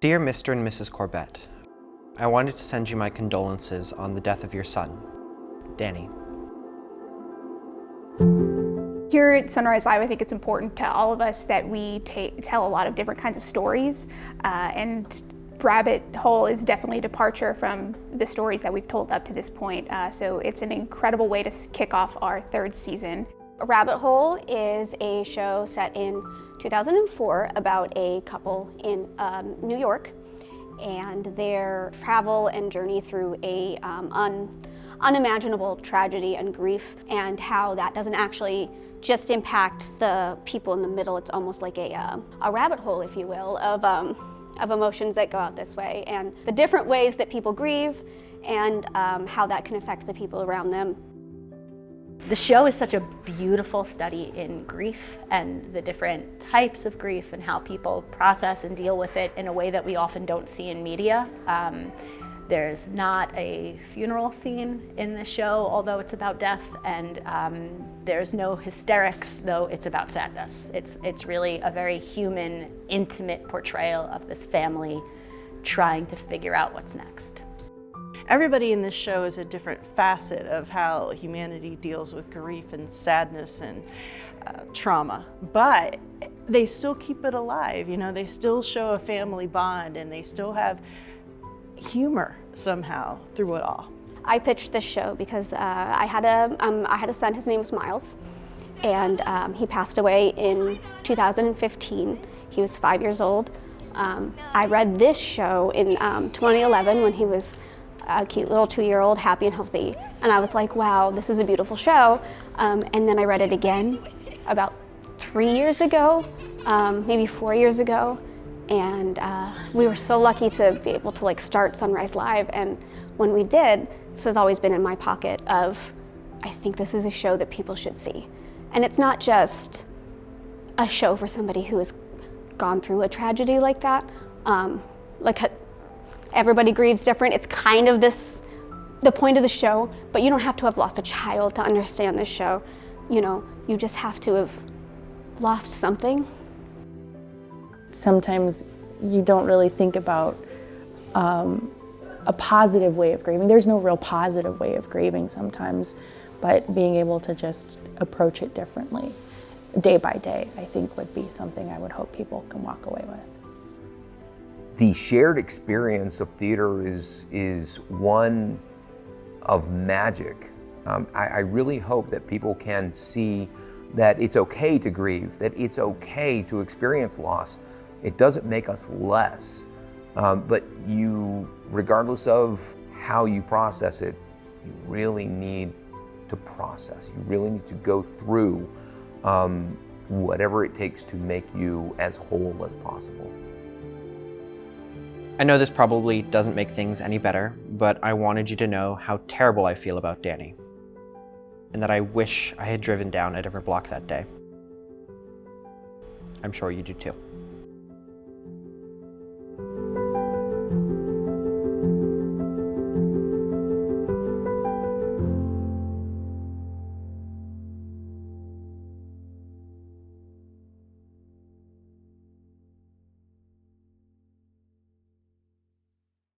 Dear Mr. and Mrs. Corbett, I wanted to send you my condolences on the death of your son, Danny. Here at Sunrise Live, I think it's important to all of us that we tell a lot of different kinds of stories, and Rabbit Hole is definitely a departure from the stories that we've told up to this point, so it's an incredible way to kick off our third season. Rabbit Hole is a show set in 2004 about a couple in New York and their travel and journey through a unimaginable tragedy and grief, and how that doesn't actually just impact the people in the middle. It's almost like a rabbit hole, if you will, of emotions that go out this way, and the different ways that people grieve and how that can affect the people around them. The show is such a beautiful study in grief and the different types of grief and how people process and deal with it in a way that we often don't see in media. There's not a funeral scene in the show, although it's about death, and there's no hysterics, though it's about sadness. It's really a very human, intimate portrayal of this family trying to figure out what's next. Everybody in this show is a different facet of how humanity deals with grief and sadness and trauma, but they still keep it alive. You know, they still show a family bond, and they still have humor somehow through it all. I pitched this show because I had a son. His name was Miles, and he passed away in 2015. He was 5 years old. I read this show in 2011 when he was a cute little 2-year-old, happy and healthy, and I was like, wow, this is a beautiful show. And then I read it again about 3 years ago, maybe 4 years ago, and we were so lucky to be able to start Sunrise Live. And when we did, this has always been in my pocket of, I think this is a show that people should see. And it's not just a show for somebody who has gone through a tragedy like that. Everybody grieves different. It's kind of the point of the show, but you don't have to have lost a child to understand this show. You know, you just have to have lost something. Sometimes you don't really think about a positive way of grieving. There's no real positive way of grieving sometimes, but being able to just approach it differently, day by day, I think would be something I would hope people can walk away with. The shared experience of theater is one of magic. I really hope that people can see that it's okay to grieve, that it's okay to experience loss. It doesn't make us less, but you, regardless of how you process it, you really need to process. You really need to go through whatever it takes to make you as whole as possible. I know this probably doesn't make things any better, but I wanted you to know how terrible I feel about Danny, and that I wish I had driven down a different block that day. I'm sure you do too.